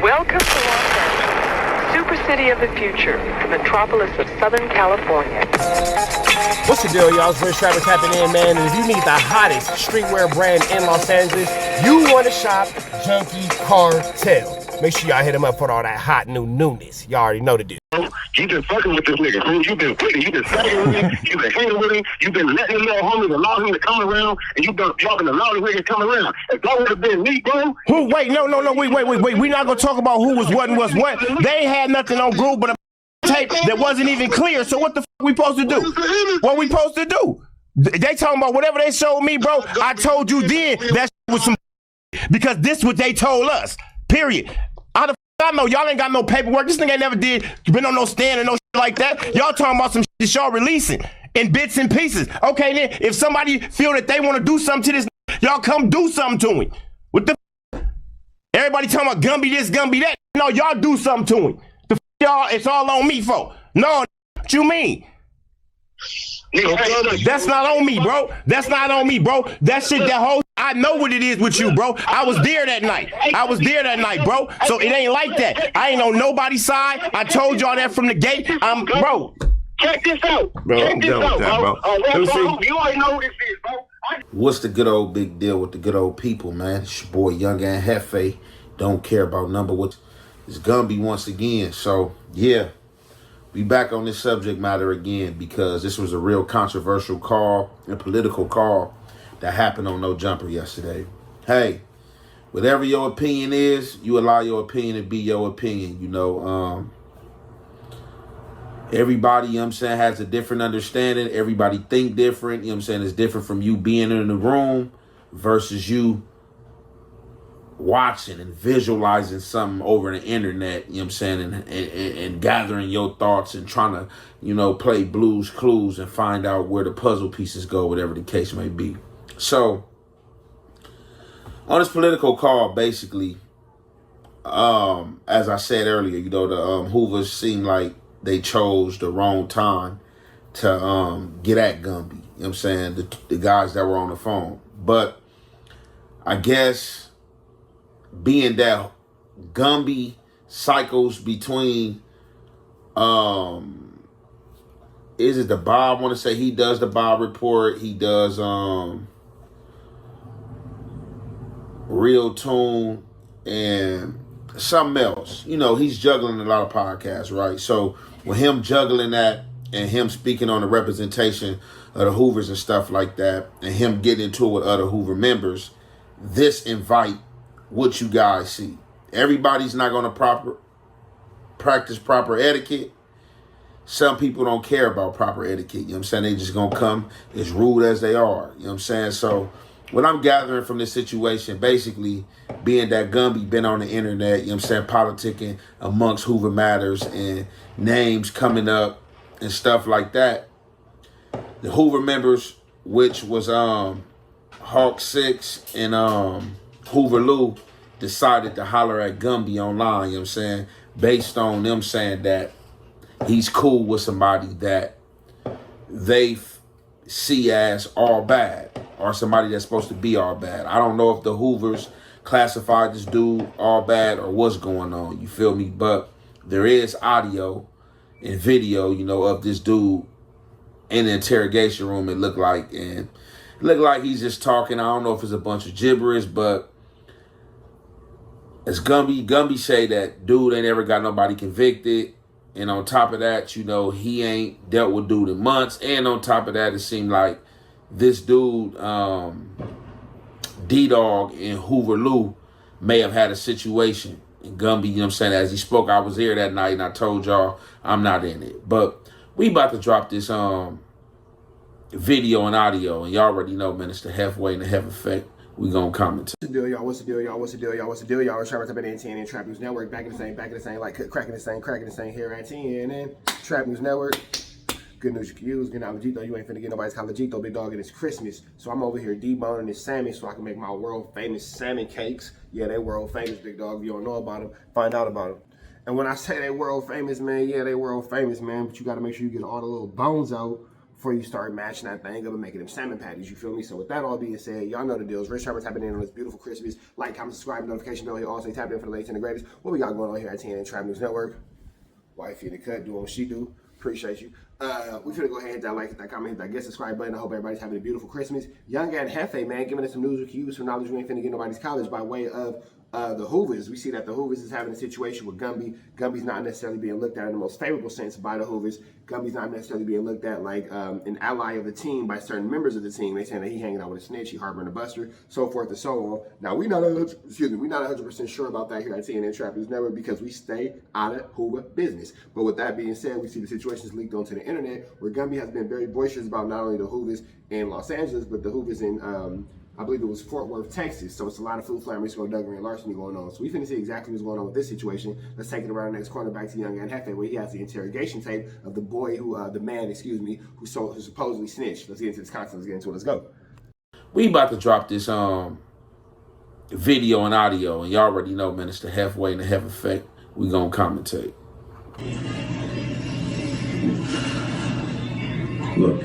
Welcome to Los Angeles, super city of the future, the metropolis of Southern California. What's the deal, y'all? It's Rich Travis tapping in, man. And if you need the hottest streetwear brand in Los Angeles, you want to shop Junkie Cartel. Make sure y'all hit him up for all that hot new newness. Y'all already know the deal. You been fucking with this nigga, fool. You been with him. You been sagging with him. You been hanging with him. You been letting little homies allow him to come around, and you been dropping the loudest nigga come around. If that would have been me, bro. Who? Wait, no, wait. We're not gonna talk about who was what and was what. They ain't had nothing on group but a tape that wasn't even clear. So what the we supposed to do? What we supposed to do? They talking about whatever they showed me, bro. I told you then that was some because this what they told us. Period. I know y'all ain't got no paperwork. This nigga ain't never been on no stand and no shit like that. Y'all talking about some shit that y'all releasing in bits and pieces. Okay, then if somebody feel that they want to do something to this, y'all come do something to him. What the everybody talking about Gumby this, Gumby that. No, y'all do something to him. The y'all, it's all on me for. No, what you mean? That's not on me, bro. That's not on me, bro. That shit, that whole I know what it is with you, bro. I was there that night. Bro. So it ain't like that. I ain't on nobody's side. I told y'all that from the gate. Bro. Check this out. Bro, Check this out, bro. You already know who this is, bro. What's the good old big deal with the good old people, man? It's your boy Young and Hefe. Don't care about number. It's Gumby once again. So, yeah. We back on this subject matter again because this was a real controversial call and political call that happened on No Jumper yesterday. Hey, whatever your opinion is, you allow your opinion to be your opinion. You know, everybody, you know what I'm saying, has a different understanding. Everybody think different. You know what I'm saying? It's different from you being in the room versus you watching and visualizing something over the internet, you know what I'm saying, and gathering your thoughts and trying to, you know, play Blue's Clues and find out where the puzzle pieces go, whatever the case may be. So, on this political call, basically, as I said earlier, you know, the Hoovers seemed like they chose the wrong time to get at Gumby, you know what I'm saying, the guys that were on the phone. But I guess being that Gumby cycles between, is it the Bob? I want to say he does the Bob Report. He does Real Tune and something else. You know, he's juggling a lot of podcasts, right? So with him juggling that and him speaking on the representation of the Hoovers and stuff like that, and him getting into it with other Hoover members, this invite what you guys see. Everybody's not going to practice proper etiquette. Some people don't care about proper etiquette. You know what I'm saying? They just going to come as rude as they are. You know what I'm saying? So what I'm gathering from this situation, basically, being that Gumby been on the internet, you know what I'm saying, politicking amongst Hoover Matters and names coming up and stuff like that. The Hoover members, which was Hawk 6 and Hoover Lou, decided to holler at Gumby online, you know what I'm saying, based on them saying that he's cool with somebody that they see as all bad or somebody that's supposed to be all bad. I don't know if the Hoovers classified this dude all bad or what's going on, you feel me? But there is audio and video, you know, of this dude in the interrogation room, it looked like, and it looked like he's just talking. I don't know if it's a bunch of gibberish, but as Gumby say that dude ain't ever got nobody convicted. And on top of that, you know, he ain't dealt with dude in months. And on top of that, it seemed like this dude, D-Dog and Hoover Lou may have had a situation. And Gumby, you know what I'm saying, as he spoke, I was here that night and I told y'all I'm not in it. But we about to drop this video and audio. And y'all already know, man, it's the halfway and the half effect. We gonna comment. What's the deal, y'all? What's the deal, y'all? What's the deal, y'all? What's the deal, y'all? It's Travis up at NTN Trap News Network. Back in the same, like cracking the same here at TNN. Trap News Network. Good news you can use. Good knowledge, you ain't finna get nobody's college, big dog, and it's Christmas. So I'm over here deboning this salmon so I can make my world famous salmon cakes. Yeah, they world famous, big dog. If you don't know about them, find out about them. And when I say they world famous, man, yeah, they world famous, man. But you gotta make sure you get all the little bones out before you start matching that thing up and making them salmon patties, you feel me? So with that all being said, y'all know the deals. Rich Trapper tapping in on this beautiful Christmas. Like, comment, subscribe, notification bell. Here also tap in for the latest and the greatest. What we got going on here at TNN Trap News Network? Wifey in the cut, doing what she do. Appreciate you. We finna go ahead and hit that like, hit that comment, hit that get subscribe button. I hope everybody's having a beautiful Christmas. Young and Hefe, man, giving us some news we can use for knowledge we ain't finna get nobody's college by way of the Hoovers. We see that the Hoovers is having a situation with Gumby. Gumby's not necessarily being looked at in the most favorable sense by the Hoovers. Gumby's not necessarily being looked at like an ally of the team by certain members of the team. They saying that he hanging out with a snitch, he harboring a buster, so forth and so on. Now we're not 100% sure about that here at TNN Trap News Network because we stay out of Hoover business. But with that being said, we see the situations leaked onto the internet where Gumby has been very boisterous about not only the Hoovers in Los Angeles, but the Hoovers in I believe it was Fort Worth, Texas. So it's a lot of food flamming, skullduggery, and larceny going on. So we finna see exactly what's going on with this situation. Let's take it around the next corner back to Young and Hefe, where he has the interrogation tape of the boy who, who supposedly snitched. Let's get into this content. Let's get into it. Let's go. We about to drop this video and audio, and y'all already know, man, it's the halfway and the half effect. We gonna commentate. Look,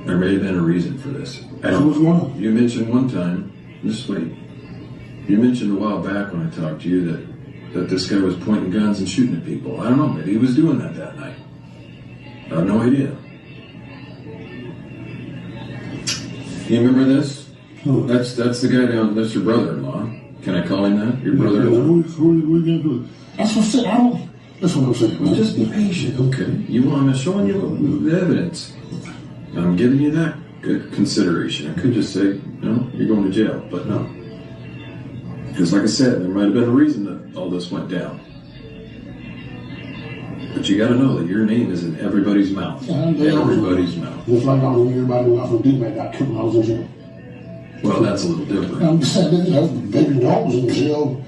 there may have been a reason for this. You mentioned one time, just wait. You mentioned a while back when I talked to you that this guy was pointing guns and shooting at people. I don't know, maybe he was doing that night. I have no idea. You remember this? Oh. That's the guy down, that's your brother-in-law. Can I call him that? Your brother-in-law? Who are you gonna do? That's what I'm saying. That's what I'm saying. Well, just be patient, okay? I'm showing you the evidence. I'm giving you that good consideration. I could just say, no, you're going to jail, but no. Because like I said, there might have been a reason that all this went down. But you got to know that your name is in everybody's mouth. Everybody's mouth. Just like I don't want everybody who from D-Man got killed when I was in jail. Well, that's a little different. I'm just saying, baby dog was in jail.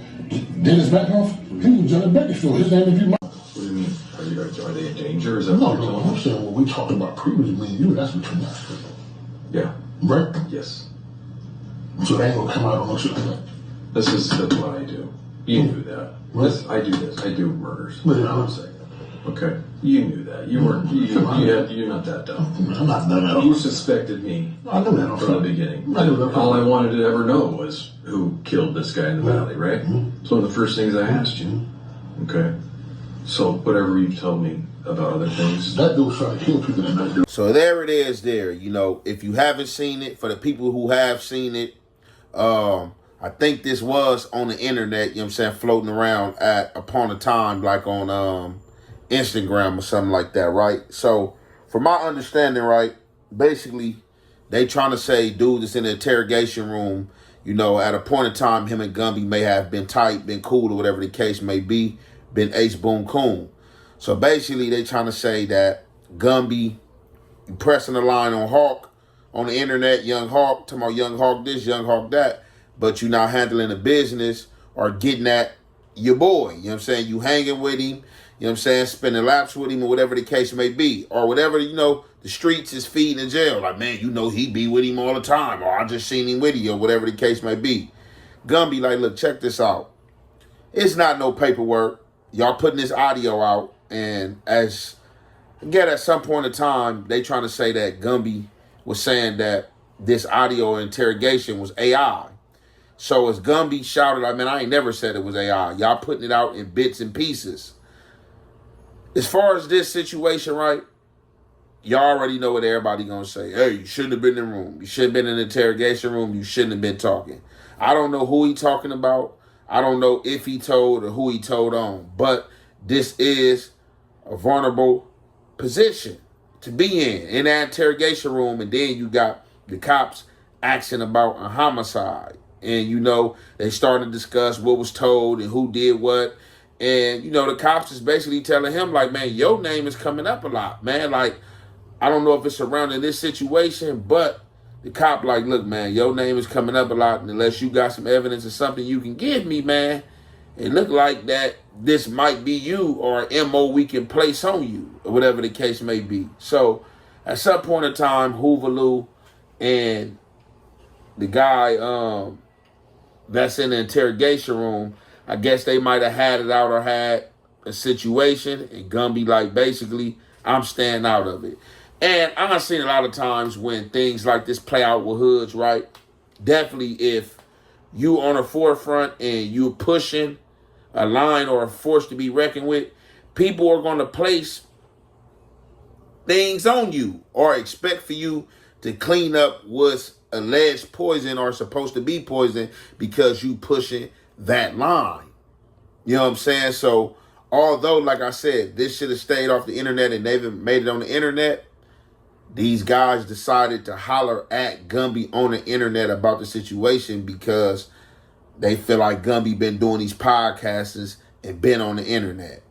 Dennis Beckhoff, he was in jail in Bakersfield. His name is you. What do you mean? Are they in danger? Is that No, what you're I'm telling me? saying when we talked about previously, me and you, that's between us. Yeah. Right? Yes. So they ain't gonna come out on no shit like that. That's what I do. You knew that. What? I do this. I do murders. Yeah. I'm saying. Okay. You knew that. You weren't. You're not that dumb. I'm not done at all. You suspected me I knew that from the beginning. I knew that. All I wanted to ever know was who killed this guy in the valley, right? It's one of the first things I asked you. Okay. So whatever you told me about other things. That dude tried to kill people that night. So there it is there. If you haven't seen it, for the people who have seen it, I think this was on the internet, floating around at upon a time, like on Instagram or something like that, right? So from my understanding, right, basically they trying to say dude that's in the interrogation room, at a point in time, him and Gumby may have been tight, been cool, or whatever the case may be, been ace boom coon. So basically they trying to say that Gumby pressing the line on Hawk on the internet, Young Hawk, talking about Young Hawk this, Young Hawk that, but you not handling the business or getting at your boy. You hanging with him, spending laps with him or whatever the case may be. Or whatever, the streets is feeding in jail. Like, man, he be with him all the time. Or I just seen him with you or whatever the case may be. Gumby like, look, check this out. It's not no paperwork. Y'all putting this audio out. And at some point in time, they trying to say that Gumby was saying that this audio interrogation was AI. So as Gumby shouted, I ain't never said it was AI. Y'all putting it out in bits and pieces. As far as this situation, right, y'all already know what everybody gonna say. Hey, you shouldn't have been in the room. You shouldn't have been in the interrogation room. You shouldn't have been talking. I don't know who he talking about. I don't know if he told or who he told on. But this is a vulnerable position to be in that interrogation room. And then you got the cops asking about a homicide. And, they starting to discuss what was told and who did what. And, the cops is basically telling him, like, man, your name is coming up a lot, man. Like, I don't know if it's surrounding this situation, but the cop like, look, man, your name is coming up a lot. And unless you got some evidence or something you can give me, man, it look like that this might be you or an MO we can place on you or whatever the case may be. So at some point in time, Hoover and the guy that's in the interrogation room, I guess they might have had it out or had a situation, and Gumby like, basically, I'm staying out of it. And I've seen a lot of times when things like this play out with hoods, right? Definitely if you on the forefront and you're pushing a line or a force to be reckoned with, people are going to place things on you or expect for you to clean up what's alleged poison or supposed to be poison because you pushing that line. You know what I'm saying? So although, like I said, this should have stayed off the internet and they've made it on the internet, these guys decided to holler at Gumby on the internet about the situation because they feel like Gumby been doing these podcasts and been on the internet.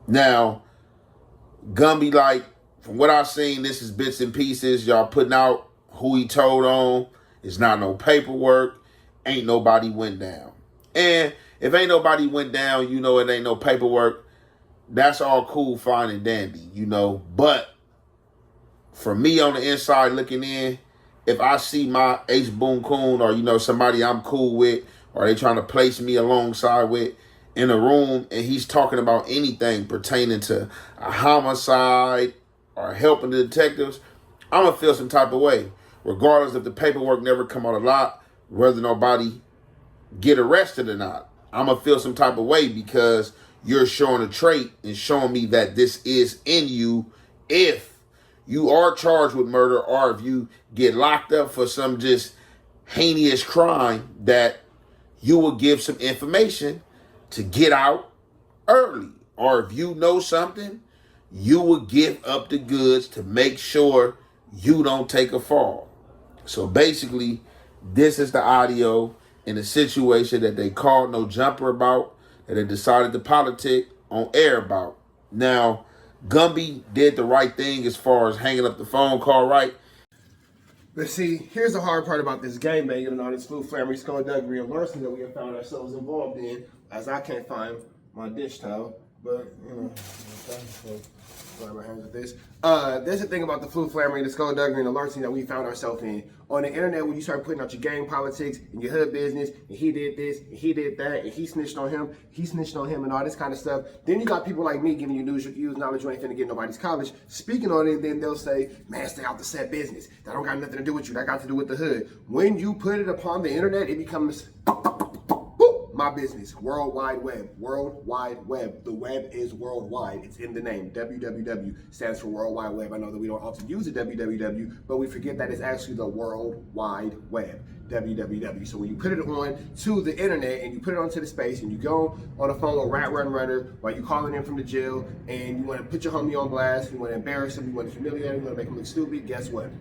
Now, Gumby, like, from what I've seen, this is bits and pieces. Y'all putting out who he told on. It's not no paperwork. Ain't nobody went down. And if ain't nobody went down, you know it ain't no paperwork. That's all cool, fine, and dandy, you know. But for me on the inside looking in, if I see my H Boom Coon or, you know, somebody I'm cool with or they trying to place me alongside with in a room and he's talking about anything pertaining to a homicide or helping the detectives, I'm going to feel some type of way. Regardless if the paperwork never come out a lot, whether nobody get arrested or not. I'm going to feel some type of way because you're showing a trait and showing me that this is in you if you are charged with murder or if you get locked up for some just heinous crime, that you will give some information to get out early. Or if you know something, you will give up the goods to make sure you don't take a fall. So basically, this is the audio in the situation that they called no jumper about, that they decided to politic on air about. Now, Gumby did the right thing as far as hanging up the phone call, right? But see, here's the hard part about this game banging and all this flu flammery, skullduggery, and larceny that we have found ourselves involved in, as I can't find my dish towel. But, you know, dry my hands with this. There's the thing about the flu flammery, the skullduggery, and the larceny that we found ourselves in. On the internet, when you start putting out your gang politics and your hood business, and he did this, and he did that, and he snitched on him, and all this kind of stuff, then you got people like me giving you news, knowledge, you ain't finna get nobody's college, speaking on it, then they'll say, man, stay out the set business. That don't got nothing to do with you. That got to do with the hood. When you put it upon the internet, it becomes my business. World Wide Web. World Wide Web. The web is worldwide. It's in the name. www stands for World Wide Web. I know that we don't often use the www, but we forget that it's actually the World Wide Web. www. So when you put it on to the internet and you put it onto the space and you go on the phone with Runner while you're calling in from the jail and you want to put your homie on blast, you want to embarrass him, you want to humiliate him, you want to make him look stupid, guess what?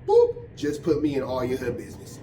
Boop! Just put me in all your hood business.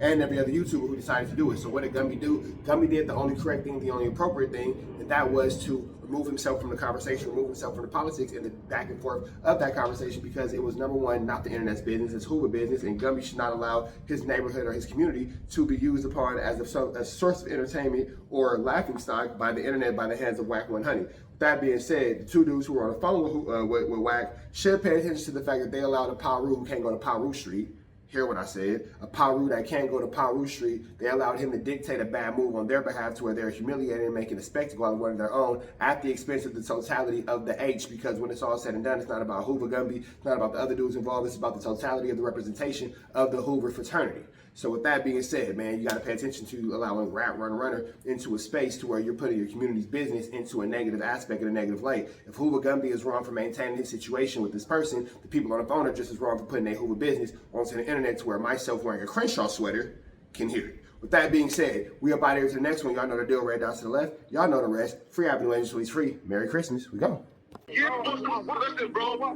And every other YouTuber who decided to do it. So what did Gumby do? Gumby did the only correct thing, the only appropriate thing, and that was to remove himself from the conversation, remove himself from the politics and the back and forth of that conversation, because it was, number one, not the internet's business, it's Hoover business, and Gumby should not allow his neighborhood or his community to be used upon as a source of entertainment or laughingstock by the internet, by the hands of Wack 100. That being said, the two dudes who were on the phone with Wack should pay attention to the fact that they allowed a Paru who can't go to Paru Street. Hear what I said. A Paru that can't go to Paru Street, they allowed him to dictate a bad move on their behalf to where they're humiliating and making a spectacle out of one of their own at the expense of the totality of the H, because when it's all said and done, it's not about Hoover Gumby, it's not about the other dudes involved, it's about the totality of the representation of the Hoover fraternity. So with that being said, man, you got to pay attention to allowing Runner into a space to where you're putting your community's business into a negative aspect and a negative light. If Hoover Gumby is wrong for maintaining his situation with this person, the people on the phone are just as wrong for putting their Hoover business onto the internet to where myself wearing a Crenshaw sweater can hear it. With that being said, we up out here to the next one. Y'all know the deal, red dots to the left. Y'all know the rest. Free Avenue Angels, please free. Merry Christmas. We go. Yeah, listen, bro. How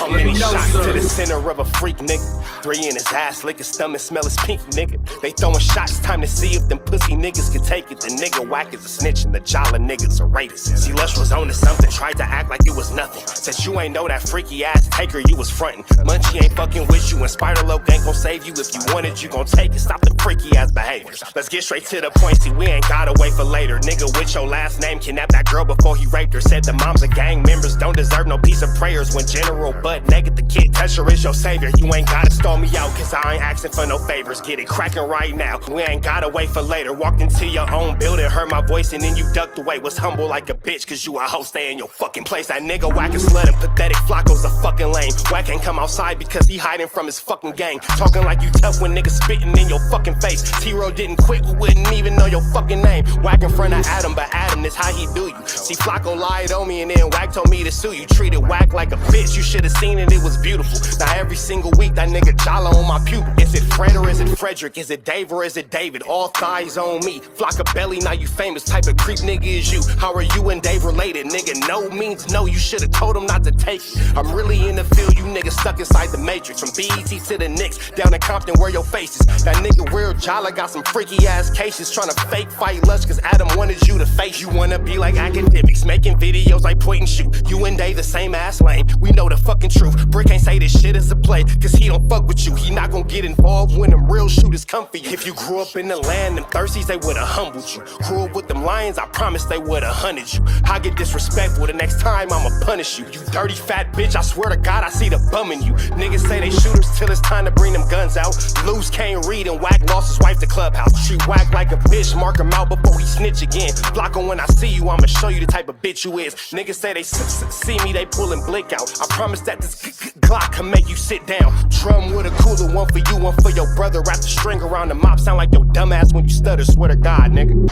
many shots to the center of a freak, nigga? 3 in his ass, lick his stomach, smell his pink, nigga. They throwing shots, time to see if them pussy niggas can take it. The nigga Wack is a snitch and the Jala niggas are rapists. See, Lush was on to something, tried to act like it was nothing. Said you ain't know that freaky ass taker you was frontin'. Munchie ain't fucking with you and Spider-Loc ain't gon' save you. If you want it, you gon' take it. Stop the freaky ass behaviors. Let's get straight to the point, see, we ain't gotta wait for later. Nigga with your last name kidnapped that girl before he raped her. Said the moms of gang members don't deserve no piece of prayers when General Butt negative the kid Tesher is your savior. You ain't gotta stall me out, cause I ain't asking for no favors. Get it cracking right now, we ain't gotta wait for later. Walked into your own building, heard my voice, and then you ducked away. Was humble like a bitch, cause you a hoe, stay in your fucking place. That nigga whack and slut and pathetic, Flacco's a fucking lame. Whack ain't come outside because he hiding from his fucking gang. Talking like you tough when niggas spitting in your fucking face. T-Row didn't quit, we wouldn't even know your fucking name. Whack in front of Adam, but Adam is how he do you. See, Flacco lied on me and then Whack told me to sue you. Treated Whack like a bitch, you should've seen it, it was beautiful. Now every single week that nigga jolly on my pupil. Is it Fred or is it Frederick? Is it Dave or is it David? All thighs on me. Flock a belly, now you famous. Type of creep nigga is you. How are you and Dave related? Nigga, no means no. You should've told him not to take it. I'm really in the field, you niggas stuck inside the matrix. From BET to the Knicks, down in Compton where your face is. That nigga real jolly got some freaky ass cases. Tryna fake fight Lush cause Adam wanted you to face. You wanna be like academics, making videos like point and shoot. You and Dave the same ass lane, we know the fucking truth. Brick ain't say this shit is a play, cause he don't fuck with you. He not gon' get involved when them real shooters come for you. If you grew up in the land, them thirsties, they would've humbled you. Grew up with them lions, I promise they would've hunted you. I get disrespectful, the next time I'ma punish you. You dirty fat bitch, I swear to God I see the bum in you. Niggas say they shooters till it's time to bring them guns out. Loose can't read and Whack lost his wife to Clubhouse. Treat Whack like a bitch, mark him out before he snitch again. Flacco, when I see you, I'ma show you the type of bitch you is. Niggas say they see me, they pullin' blick out. I promise that this Glock can make you sit down. Drum with a cooler, one for you, one for your brother. Wrap the string around the mop, sound like your dumb ass when you stutter. Swear to God, nigga.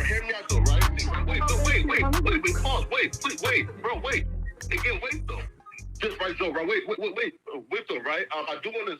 Hear me out though, right? Wait, pause, wait, bro, wait. Again, wait though. Just right though, right? Wait though, right? I do want to